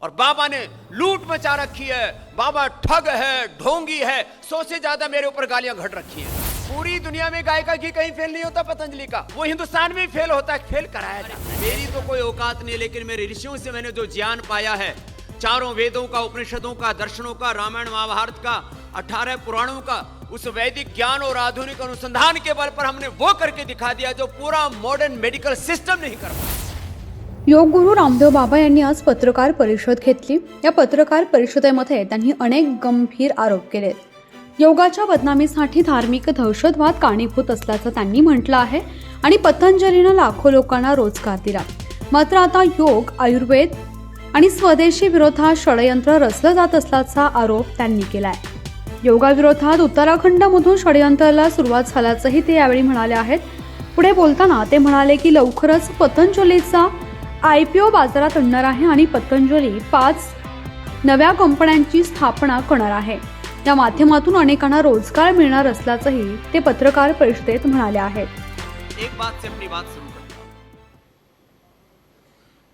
और बाबा ने लूट मचा रखी है, बाबा ठग है, ढोंगी है, 100 से ज्यादा मेरे ऊपर गालियां घट रखी है। पूरी दुनिया में गाय का घी कहीं फेल नहीं होता पतंजलि का, वो हिंदुस्तान में फेल होता है, फेल कराया जाता है। मेरी तो कोई औकात नहीं, लेकिन मेरे ऋषियों से मैंने जो ज्ञान पाया है, चारों वेदों का, उपनिषदों का, दर्शनों का, रामायण महाभारत का, 18 पुराणों का, उस वैदिक ज्ञान और आधुनिक अनुसंधान के बल पर हमने वो करके दिखा दिया जो पूरा मॉडर्न मेडिकल सिस्टम नहीं कर पाया। योग गुरु रामदेव बाबा यांनी आज पत्रकार परिषद घेतली। या पत्रकार परिषदेमध्ये त्यांनी अनेक गंभीर आरोप केलेत। योगाच्या बदनामीसाठी धार्मिक दहशतवाद कारणीभूत असल्याचं त्यांनी म्हटलं आहे आणि पतंजलीनं लाखो लोकांना रोजगार दिला। मात्र आता योग, आयुर्वेद आणि स्वदेशी विरोधात षडयंत्र रचलं जात असल्याचा आरोप त्यांनी केलाय। योगाविरोधात उत्तराखंडमधून षडयंत्राला सुरुवात झाल्याचंही ते यावेळी म्हणाले आहेत। पुढे बोलताना ते म्हणाले की लवकरच पतंजलीचा IPO बाजारात आणणार आहे आणि पतंजली 5 नव्या कंपन्यांची स्थापना करणार आहे। या माध्यमातून अनेकांना रोजगार मिळणार असल्याचंही ते पत्रकार परिषदेत म्हणाले आहेत। एक बात से अपनी बात शुरू करता हूं।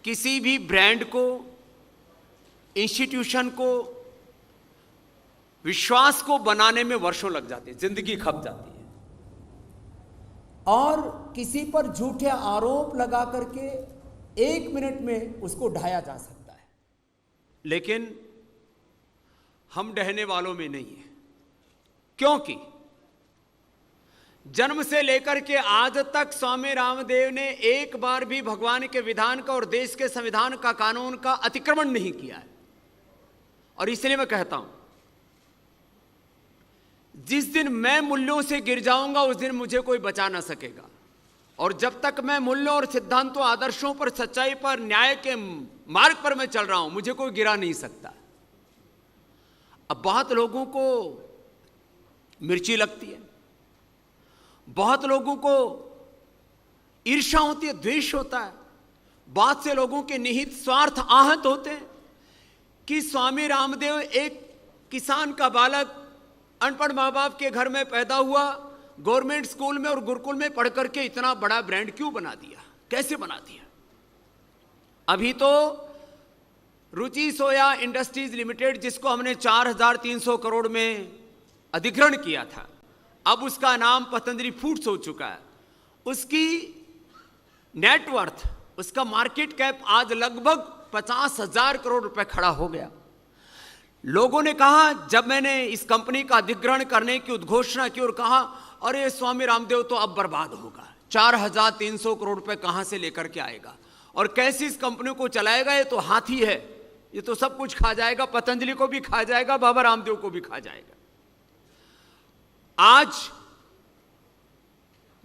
किसी भी ब्रांड को, इंस्टीट्यूशन को, विश्वास को बनाने में वर्षों लग जाते हैं, जिंदगी खप जाती है। और किसी पर झूठे आरोप लगा करके 1 मिनट में उसको ढाया जा सकता है, लेकिन हम डहने वालों में नहीं है, क्योंकि जन्म से लेकर के आज तक स्वामी रामदेव ने एक बार भी भगवान के विधान का और देश के संविधान का, कानून का अतिक्रमण नहीं किया है। और इसलिए मैं कहता हूं, जिस दिन मैं मूल्यों से गिर जाऊंगा उस दिन मुझे कोई बचा ना सकेगा। और जब तक मैं मूल्यों और सिद्धांतों, आदर्शों पर, सच्चाई पर, न्याय के मार्ग पर मैं चल रहा हूं, मुझे कोई गिरा नहीं सकता। अब बहुत लोगों को मिर्ची लगती है, बहुत लोगों को ईर्ष्या होती है, द्वेष होता है, बहुत से लोगों के निहित स्वार्थ आहत होते हैं कि स्वामी रामदेव एक किसान का बालक, अनपढ़ माँ बाप के घर में पैदा हुआ, गवर्नमेंट स्कूल में और गुरुकुल में पढ़ करके इतना बड़ा ब्रांड क्यों बना दिया, कैसे बना दिया। अभी तो रुचि सोया इंडस्ट्रीज लिमिटेड, जिसको हमने 4,300 करोड़ में अधिग्रहण किया था, अब उसका नाम पतंजलि फूड्स हो चुका है। उसकी नेटवर्थ, उसका मार्केट कैप आज लगभग 50,000 करोड़ रुपए खड़ा हो गया। लोगों ने कहा, जब मैंने इस कंपनी का अधिग्रहण करने की उद्घोषणा की और कहा अरे स्वामी रामदेव तो अब बर्बाद होगा, 4,300 करोड़ रुपए कहां से लेकर के आएगा और कैसे इस कंपनी को चलाएगा, ये तो हाथी है, ये तो सब कुछ खा जाएगा, पतंजलि को भी खा जाएगा, बाबा रामदेव को भी खा जाएगा। आज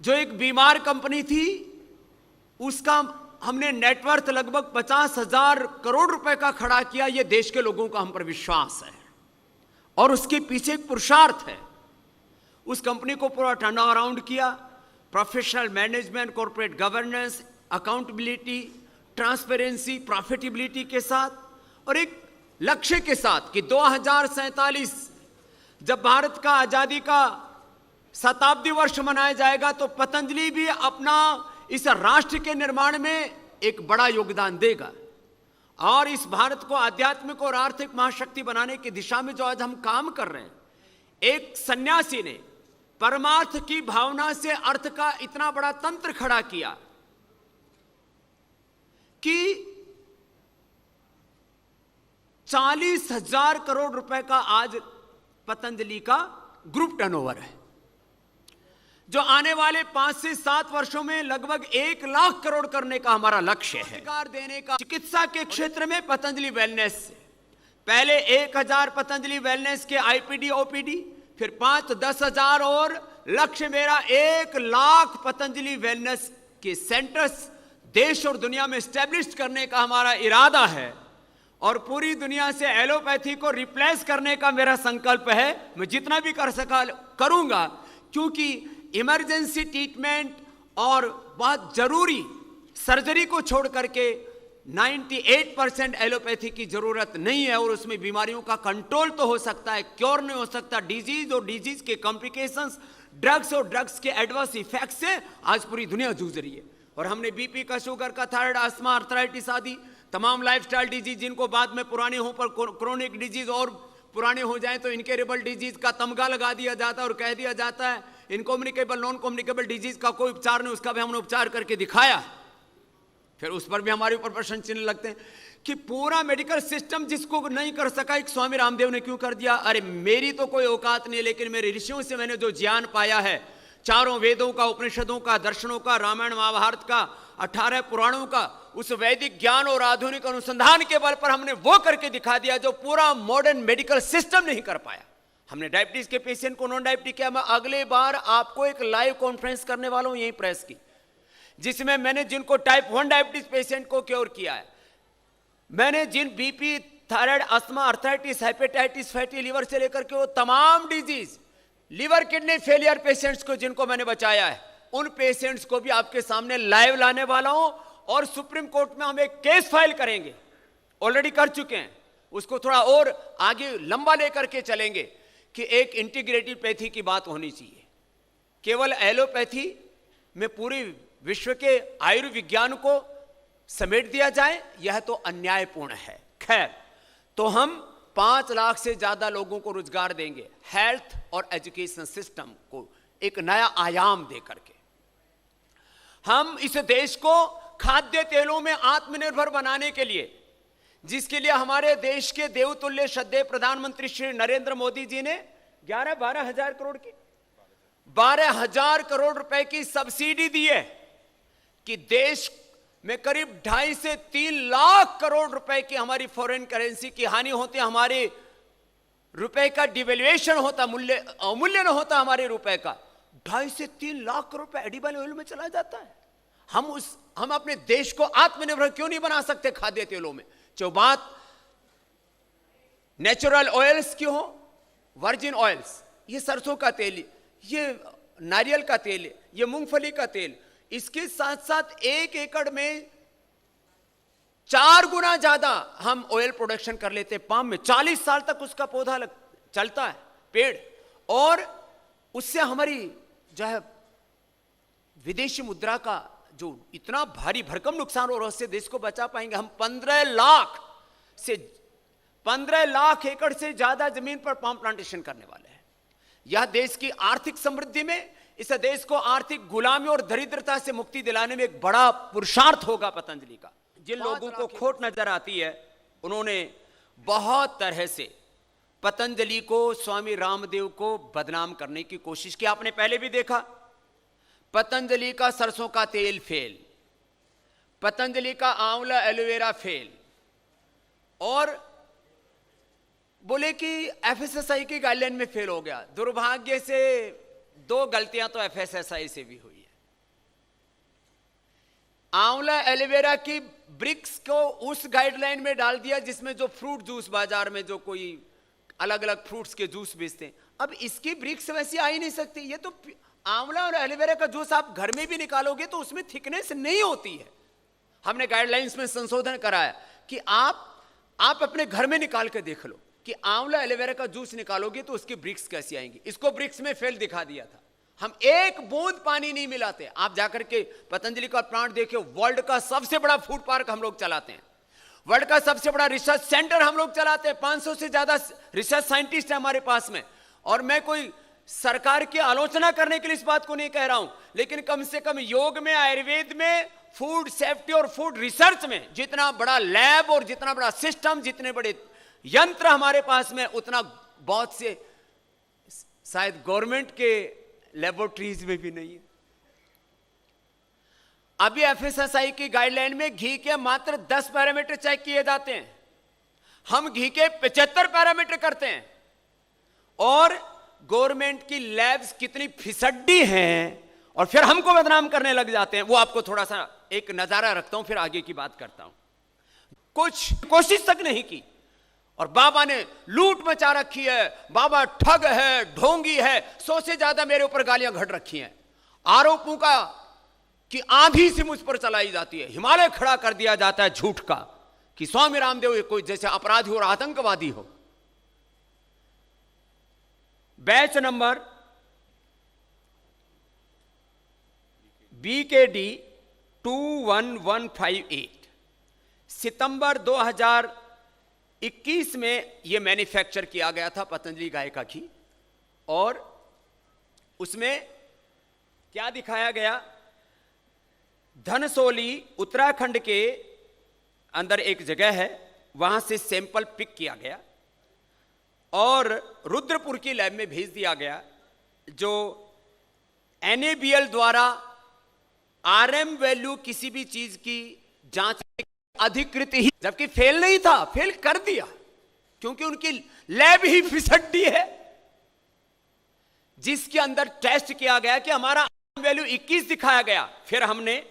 जो एक बीमार कंपनी थी, उसका हमने नेटवर्थ लगभग 50,000 करोड़ रुपए का खड़ा किया। यह देश के लोगों का हम पर विश्वास है और उसके पीछे एक पुरुषार्थ है। उस कंपनी को पूरा टर्न अराउंड किया, professional management, corporate governance, accountability, transparency, profitability के साथ और एक लक्ष्य के साथ कि 2047 जब भारत का आजादी का शताब्दी वर्ष मनाया जाएगा तो पतंजलि भी अपना इस राष्ट्र के निर्माण में एक बड़ा योगदान देगा। और इस भारत को आध्यात्मिक और आर्थिक महाशक्ति बनाने की दिशा में जो आज हम काम कर रहे हैं, एक सन्यासी ने परमार्थ की भावना से अर्थ का इतना बड़ा तंत्र खड़ा किया कि 40,000 करोड़ रुपए का आज पतंजलि का ग्रुप टर्नओवर है, जो आने वाले 5 से 7 वर्षों में लगभग 1 लाख करोड़ करने का हमारा लक्ष्य है। रोजगार देने का चिकित्सा के क्षेत्र में पतंजलि वेलनेस से पहले 1,000 पतंजलि वेलनेस के IPD OPD, फिर 5-10 हजार और लक्ष्य मेरा 1 लाख पतंजलि वेलनेस के सेंटर्स देश और दुनिया में स्टैब्लिश करने का हमारा इरादा है। और पूरी दुनिया से एलोपैथी को रिप्लेस करने का मेरा संकल्प है। मैं जितना भी कर सका करूंगा, क्योंकि इमरजेंसी ट्रीटमेंट और बहुत जरूरी सर्जरी को छोड़ करके 98% एलोपैथी की जरूरत नहीं है। और उसमें बीमारियों का कंट्रोल तो हो सकता है, क्योर नहीं हो सकता। डिजीज और डिजीज के कॉम्प्लिकेशंस, ड्रग्स और ड्रग्स के एडवर्स इफेक्ट से आज पूरी दुनिया जूझ रही है। और हमने बीपी का, शुगर का, थायराइड, अस्थमा, आर्थराइटिस आदि तमाम लाइफस्टाइल डिजीज जिनको बाद में पुराने हों पर क्रोनिक डिजीज और पुराने हो जाएं तो इनकेरेबल डिजीज का तमगा लगा दिया जाता है और कह दिया जाता है इनकम्युनिकेबल नॉन कम्युनिकेबल डिजीज का कोई उपचार नहीं, उसका भी हमने उपचार करके दिखाया। फिर उस पर भी हमारे ऊपर प्रश्न चिन्ह लगते हैं कि पूरा मेडिकल सिस्टम जिसको नहीं कर सका एक स्वामी रामदेव ने क्यों कर दिया। अरे मेरी तो कोई औकात नहीं, लेकिन मेरे ऋषियों से मैंने जो ज्ञान पाया है, चारों वेदों का, उपनिषदों का, दर्शनों का, रामायण महाभारत का, 18 पुराणों का, उस वैदिक ज्ञान और आधुनिक अनुसंधान के बल पर हमने वो करके दिखा दिया जो पूरा मॉडर्न मेडिकल सिस्टम नहीं कर पाया। हमने डायबिटीज के पेशेंट को नॉन डायबिटिक किया। मैं अगले बार आपको एक लाइव कॉन्फ्रेंस करने वाला हूं यही प्रेस की, जिसमें मैंने जिनको टाइप 1 डायबिटीज पेशेंट को क्योर किया है, मैंने जिन BP, thyroid, asthma, arthritis, hepatitis, fatty liver से लेकर के वो तमाम disease, liver kidney failure patients को जिनको मैंने बचाया है, उन पेशेंट्स को भी आपके सामने लाइव लाने वाला हूं और सुप्रीम कोर्ट में हम एक केस फाइल करेंगे, ऑलरेडी कर चुके हैं, उसको थोड़ा और आगे लंबा लेकर के चलेंगे कि एक इंटीग्रेटेड पैथी की बात होनी चाहिए। केवल एलोपैथी में पूरी विश्व के आयुर्विज्ञान को समेट दिया जाए, यह तो अन्यायपूर्ण है। खैर, तो हम 5 लाख से ज्यादा लोगों को रोजगार देंगे, हेल्थ और एजुकेशन सिस्टम को एक नया आयाम देकर के हम इस देश को खाद्य तेलों में आत्मनिर्भर बनाने के लिए, जिसके लिए हमारे देश के देवतुल्य श्रद्धेय प्रधानमंत्री श्री नरेंद्र मोदी जी ने 12 हजार करोड़ की 12,000 करोड़ रुपए की सब्सिडी दी है कि देश में करीब 2.5 से 3 लाख करोड़ रुपए की हमारी फॉरेन करेंसी की हानि होती है, हमारे रुपए का डिवेल्युएशन होता, मूल्य अवमूल्यन होता हमारे रुपए का। 2.5 से 3 लाख करोड़ रुपए एडिबल ऑयल में चला जाता है। हम अपने देश को आत्मनिर्भर क्यों नहीं बना सकते खाद्य तेलों में? जो बात नेचुरल ऑयल्स की हो, वर्जिन ऑयल्स, ये सरसों का तेल, ये नारियल का तेल, ये मूंगफली का तेल, इसके साथ साथ 1 एकड़ में 4 गुना ज्यादा हम ऑयल प्रोडक्शन कर लेते हैं। पाम में 40 साल तक उसका पौधा चलता है, पेड़, और उससे हमारी जो है विदेशी मुद्रा का जो इतना भारी भरकम नुकसान हो रहा है, उससे देश को बचा पाएंगे। हम 15 लाख एकड़ से ज्यादा जमीन पर पाम प्लांटेशन करने वाले हैं। यह देश की आर्थिक समृद्धि में, इस देश को आर्थिक गुलामी और दरिद्रता से मुक्ति दिलाने में एक बड़ा पुरुषार्थ होगा पतंजलि का। जिन लोगों को खोट नजर आती है, उन्होंने बहुत तरह से पतंजलि को, स्वामी रामदेव को बदनाम करने की कोशिश की। आपने पहले भी देखा, पतंजलि का सरसों का तेल फेल, पतंजलि का आंवला एलोवेरा फेल, और बोले कि एफएसएसआई की गाइडलाइन में फेल हो गया। दुर्भाग्य से 2 गलतियां तो एफएसएसआई से भी हुई है। आंवला एलोवेरा की ब्रिक्स को उस गाइडलाइन में डाल दिया जिसमें जो फ्रूट जूस बाजार में जो कोई अलग अलग फ्रूट्स के जूस बेचते हैं, अब इसकी ब्रिक्स वैसी आ ही नहीं सकती। ये तो आंवला और एलोवेरा का जूस आप घर में भी निकालोगे तो उसमें थिकनेस नहीं होती है। हमने गाइडलाइंस में संशोधन कराया कि आप अपने घर में निकाल के देख लो कि आंवला एलोवेरा का जूस निकालोगे तो उसकी ब्रिक्स कैसी आएंगी। इसको ब्रिक्स में फेल दिखा दिया था। हम 1 बूंद पानी नहीं मिलाते। आप जाकर के पतंजलि का प्लांट देखिए, वर्ल्ड का सबसे बड़ा फूड पार्क हम लोग चलाते हैं, वर्ल्ड का सबसे बड़ा रिसर्च सेंटर हम लोग चलाते हैं, 500 से ज्यादा रिसर्च साइंटिस्ट है हमारे पास में। और मैं कोई सरकार की आलोचना करने के लिए इस बात को नहीं कह रहा हूं, लेकिन कम से कम योग में, आयुर्वेद में, फूड सेफ्टी और फूड रिसर्च में जितना बड़ा लैब और जितना बड़ा सिस्टम, जितने बड़े यंत्र हमारे पास में, उतना बहुत से शायद गवर्नमेंट के लेबोरेटरीज में भी नहीं है। अभी एफएसएसआई की गाइडलाइन में घी के मात्र 10 पैरामीटर चेक किए जाते हैं, हम घी के 75 पैरामीटर करते हैं। और गवर्नमेंट की लैब्स कितनी फिसड्डी हैं, और फिर हमको बदनाम करने लग जाते हैं। वो आपको थोड़ा सा एक नजारा रखता हूं, फिर आगे की बात करता हूं। कुछ कोशिश तक नहीं की, और बाबा ने लूट मचा रखी है, बाबा ठग है, ढोंगी है, 100 से ज्यादा मेरे ऊपर गालियां घट रखी हैं। आरोपों का कि आंधी से मुझ पर चलाई जाती है, हिमालय खड़ा कर दिया जाता है झूठ का कि स्वामी रामदेव कोई जैसे अपराधी और आतंकवादी हो। बैच नंबर BKD 21158 सितंबर 2021 में यह मैन्युफैक्चर किया गया था पतंजलि गाय का घी। और उसमें क्या दिखाया गया, धनसोली उत्तराखंड के अंदर एक जगह है, वहां से सैंपल पिक किया गया और रुद्रपुर की लैब में भेज दिया गया, जो NABL द्वारा RM वैल्यू किसी भी चीज की जांच अधिकृत ही, जबकि फेल नहीं था, फेल कर दिया क्योंकि उनकी लैब ही फिसड्डी है, जिसके अंदर टेस्ट किया गया कि हमारा वैल्यू 21 दिखाया गया। फिर हमने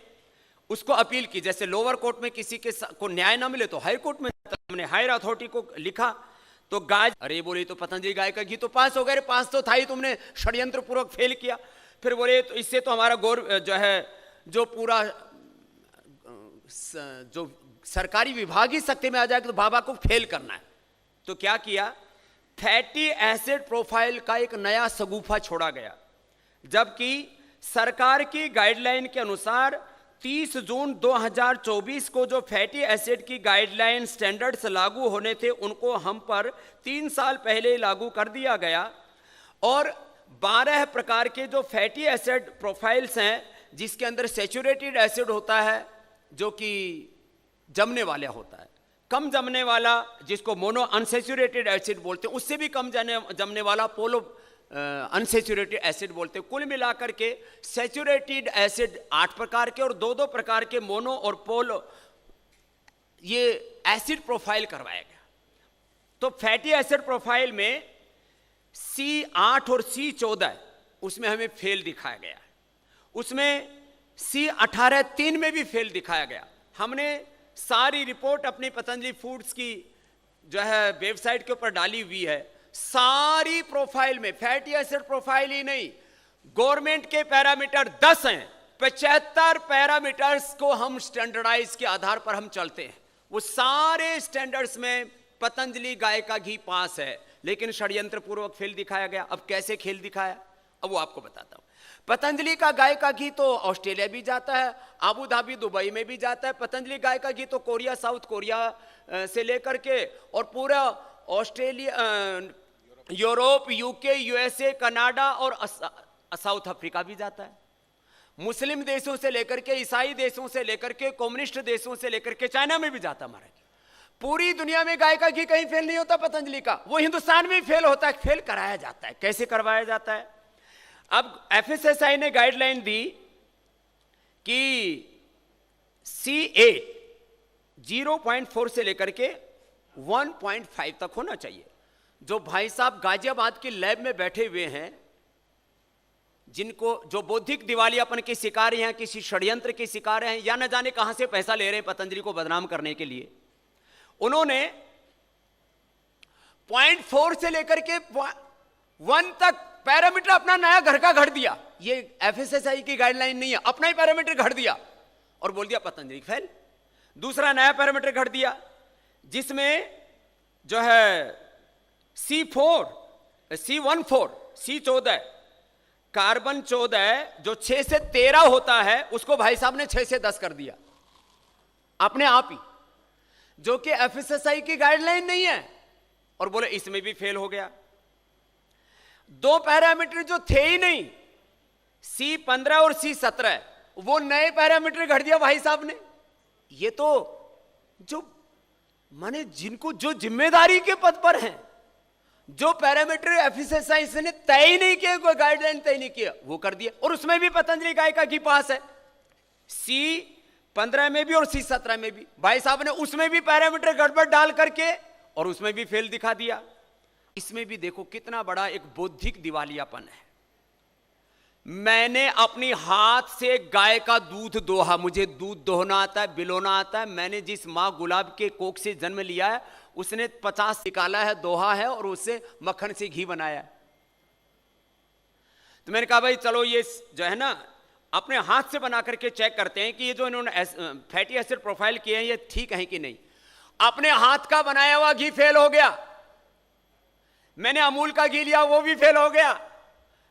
उसको अपील की, जैसे लोअर कोर्ट में किसी के को न्याय ना मिले तो हाई कोर्ट में, हमने हायर अथॉरिटी को लिखा तो गाय, अरे बोले तो पतंजलि गाय का घी तो पास हो गया, पास तो था ही, तुमने षड्यंत्र पूर्वक फेल किया। फिर बोले तो इससे तो हमारा जो है जो पूरा जो सरकारी विभाग ही सत्ते में आ जाएगा, तो बाबा को फेल करना है। तो क्या किया, फैटी एसिड प्रोफाइल का एक नया सगुफा छोड़ा गया, जबकि सरकार की गाइडलाइन के अनुसार 30 जून 2024 को जो फैटी एसिड की गाइडलाइन स्टैंडर्ड्स लागू होने थे, उनको हम पर 3 साल पहले लागू कर दिया गया। और 12 प्रकार के जो फैटी एसिड प्रोफाइल्स हैं, जिसके अंदर सैचुरेटेड एसिड होता है जो कि जमने वाला होता है, कम जमने वाला जिसको मोनो अनसैचुरेटेड एसिड बोलते हैं, उससे भी कम जमने वाला पोलो अनसैचुरेटेड एसिड बोलते हैं। कुल मिलाकर के सैचुरेटेड एसिड 8 प्रकार के और 2-2 प्रकार के मोनो और पोलो ये एसिड प्रोफाइल करवाया गया। तो फैटी एसिड प्रोफाइल में C8 और C14 उसमें हमें फेल दिखाया गया, उसमें C18-3 में भी फेल दिखाया गया। हमने सारी रिपोर्ट अपनी पतंजलि फूड्स की जो है वेबसाइट के ऊपर डाली हुई है। सारी प्रोफाइल में फैटी एसिड प्रोफाइल ही नहीं, गवर्नमेंट के पैरामीटर 10 हैं, 75 पैरामीटर्स को हम स्टैंडर्डाइज के आधार पर हम चलते हैं। वो सारे स्टैंडर्ड्स में पतंजलि गाय का घी पास है, लेकिन षड्यंत्र पूर्वक फेल दिखाया गया। अब कैसे खेल दिखाया, अब वो आपको बताता हूं। पतंजलि का गाय का घी तो ऑस्ट्रेलिया भी जाता है, आबू धाबी दुबई में भी जाता है। पतंजलि गाय का घी तो कोरिया, साउथ कोरिया से लेकर के और पूरा Australia, Europe, UK, USA, Canada और साउथ अफ्रीका भी जाता है। मुस्लिम देशों से लेकर के, ईसाई देशों से लेकर के, कम्युनिस्ट देशों से लेकर के चाइना में भी जाता हमारा घी। पूरी दुनिया में गाय का घी कहीं फेल नहीं होता पतंजलि का, वो हिंदुस्तान में फेल होता है। फेल कराया जाता है, कैसे करवाया जाता है। अब FSSAI ने गाइडलाइन दी कि C8 0.4 से लेकर के 1.5 तक होना चाहिए। जो भाई साहब गाजियाबाद की लैब में बैठे हुए हैं, जिनको जो बौद्धिक दिवालियापन के शिकार हैं, किसी षड्यंत्र के शिकार हैं, या न जाने कहां से पैसा ले रहे हैं पतंजलि को बदनाम करने के लिए, उन्होंने 0.4 से लेकर के 1 तक पैरामीटर अपना नया घर का घड़ दिया। ये FSSAI की गाइडलाइन नहीं है, अपना ही पैरामीटर घड़ दिया और बोल दिया पतंजलि फेल। दूसरा नया पैरामीटर घड़ दिया जिसमें जो है C14, C14 कार्बन 14 जो 6 से 13 होता है, उसको भाई साहब ने 6 से 10 कर दिया अपने आप ही, जो कि FSSAI की गाइडलाइन नहीं है, और बोले इसमें भी फेल हो गया। 2 पैरामीटर जो थे ही नहीं, C15 और C17, वो नए पैरामीटर घड़ दिया भाई साहब ने। ये तो जो माने जिनको जो जिम्मेदारी के पद पर हैं, जो पैरामीटर FSSAI ने तय ही नहीं किया, कोई गाइडलाइन तय नहीं किया, वो कर दिया। और उसमें भी पतंजलि गाय का घी पास है, C15 में भी और C17 में भी। भाई साहब ने उसमें भी पैरामीटर गड़बड़ डाल करके और उसमें भी फेल दिखा दिया। इसमें भी देखो कितना बड़ा एक बौद्धिक दिवालियापन है। मैंने अपनी हाथ से गाय का दूध दोहा, मुझे दूध दोहना आता है, बिलोना आता है। मैंने जिस माँ गुलाब के कोख से जन्म लिया है, उसने 50 निकाला है, दोहा है, और उससे मक्खन से घी बनाया है। तो मैंने कहा भाई चलो ये जो है ना अपने हाथ से बना करके चेक करते हैं कि ये जो इन्होंने फैटी एसिड प्रोफाइल किए हैं ये ठीक है कि नहीं। अपने हाथ का बनाया हुआ घी फेल हो गया। मैंने अमूल का घी लिया, वो भी फेल हो गया।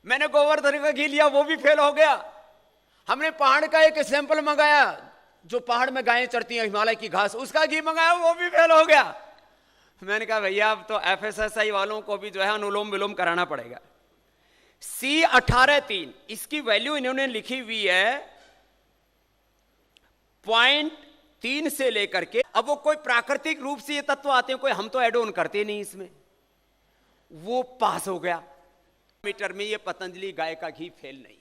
मैंने गोवर्धन का घी लिया, वो भी फेल हो गया। हमने पहाड़ का एक सैंपल मंगाया जो पहाड़ में गायें चरती हैं हिमालय की घास, उसका घी मंगाया, वो भी फेल हो गया। मैंने कहा भैया अब तो एफएसएसआई वालों को भी जो है अनुलोम विलोम कराना पड़ेगा। C18(3) इसकी वैल्यू इन्होंने लिखी हुई है 0.3 से लेकर के, अब वो कोई प्राकृतिक रूप से ये तत्व आते हैं, कोई हम तो ऐड ऑन करते नहीं इसमें, वो पास हो गया। मीटर में ये पतंजलि गाय का घी फेल नहीं।